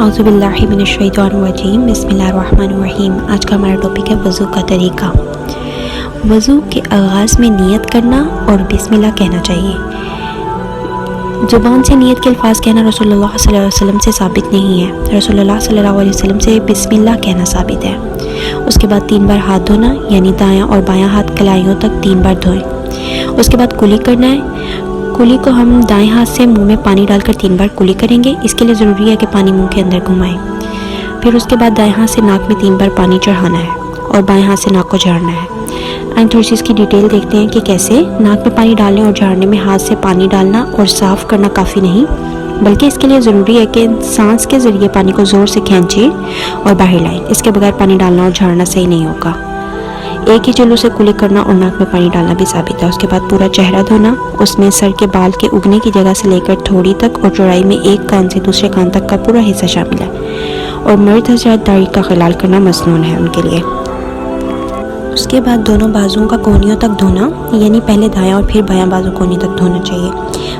اعوذ باللہ من الشیطان الرجیم، بسم اللہ الرحمن الرحیم۔ آج کا ہمارا ٹاپک ہے وضو کا طریقہ۔ وضو کے آغاز میں نیت کرنا اور بسم اللہ کہنا چاہیے۔ زبان سے نیت کے الفاظ کہنا رسول اللہ صلی اللہ علیہ وسلم سے ثابت نہیں ہے۔ رسول اللہ صلی اللہ علیہ وسلم سے بسم اللہ کہنا ثابت ہے۔ اس کے بعد 3 بار ہاتھ دھونا، یعنی دایاں اور بایاں ہاتھ کلائیوں تک 3 بار دھوئیں۔ اس کے بعد کلی کرنا ہے۔ کلی کو ہم دائیں ہاتھ سے منہ میں پانی ڈال کر 3 بار کلی کریں گے۔ اس کے لیے ضروری ہے کہ پانی منہ کے اندر گھمائیں۔ پھر اس کے بعد دائیں ہاتھ سے ناک میں 3 بار پانی چڑھانا ہے اور بائیں ہاتھ سے ناک کو جھاڑنا ہے۔ اینڈ تھوڑی سی اس کی ڈیٹیل دیکھتے ہیں کہ کیسے ناک میں پانی ڈالنے اور جھاڑنے میں ہاتھ سے پانی ڈالنا اور صاف کرنا کافی نہیں، بلکہ اس کے لیے ضروری ہے کہ سانس کے ذریعے پانی کو زور سے کھینچیں اور باہر لائیں۔ اس کے بغیر پانی ڈالنا اور جھاڑنا صحیح نہیں ہوگا۔ ایک ہی چلو سے کلی کرنا اور ناک میں پانی ڈالنا بھی ثابت ہے۔ اس کے بعد پورا چہرہ دھونا، اس میں سر کے بال کے اگنے کی جگہ سے لے کر تھوڑی تک اور چوڑائی میں ایک کان سے دوسرے کان تک کا پورا حصہ شامل ہے، اور مرد حضرات داڑھی کا خلال کرنا مسنون ہے ان کے لیے۔ اس کے بعد دونوں بازوؤں کا کونیوں تک دھونا، یعنی پہلے دایاں اور پھر بایاں بازو کونی تک دھونا چاہیے۔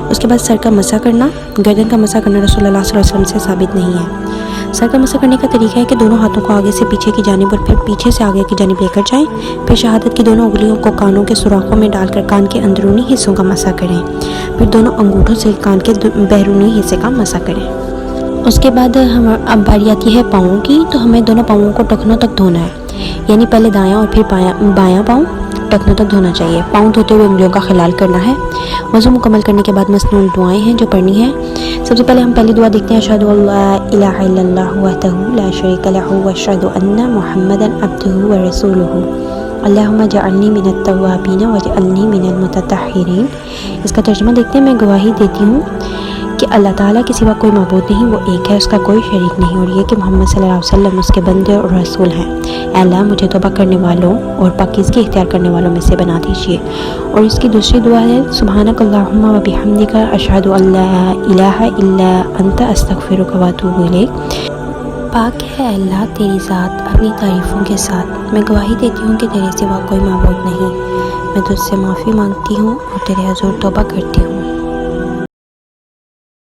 اس کے بعد سر کا مسح کرنا۔ گردن کا مسح کرنا رسول اللہ صلی اللہ علیہ وسلم سے ثابت نہیں ہے۔ سر کا مسح کرنے کا طریقہ ہے کہ دونوں ہاتھوں کو آگے سے پیچھے کی جانب اور پھر پیچھے سے آگے کی جانب لے کر جائیں۔ پھر شہادت کی دونوں انگلیوں کو کانوں کے سوراخوں میں ڈال کر کان کے اندرونی حصوں کا مسح کریں۔ پھر دونوں انگوٹھوں سے کان کے بیرونی حصے کا مسح کریں۔ اس کے بعد اب باری آتی ہے پاؤں کی، تو ہمیں دونوں پاؤں کو ٹخنوں تک دھونا ہے، یعنی پہلے دایاں اور پھر بایاں پاؤں ٹخنوں تک دھونا چاہیے۔ پاؤں دھوتے ہوئے انگلیوں کا خلال کرنا ہے۔ وضو مکمل کرنے کے بعد مسنون دعائیں ہیں جو پڑھنی ہیں۔ سب سے پہلے ہم پہلی دعا دیکھتے ہیں، اشہد ان لا الہ الا اللہ وحدہ لا شریک لہ واشہد ان محمدا عبدہ ورسولہ اللہم اجعلنی من التوابین واجعلنی من المتطہرین۔ اس کا ترجمہ دیکھتے ہیں۔ میں گواہی دیتی ہوں کہ اللہ تعالیٰ کے سوا کوئی معبود نہیں، وہ ایک ہے، اس کا کوئی شریک نہیں، اور یہ کہ محمد صلی اللہ علیہ وسلم اس کے بندے اور رسول ہیں۔ اے اللہ، مجھے توبہ کرنے والوں اور پاکیزگی اختیار کرنے والوں میں سے بنا دیجیے۔ اور اس کی دوسری دعا ہے، سبحانک اللہم و بحمدک اشہد ان لا الہ الا انت استغفرک و اتوب الیک۔ پاک ہے اللہ تیری ذات اپنی تعریفوں کے ساتھ، میں گواہی دیتی ہوں کہ تیرے سوا کوئی معبود نہیں، میں تجھ سے معافی مانگتی ہوں اور تیرے حضور توبہ کرتی ہوں۔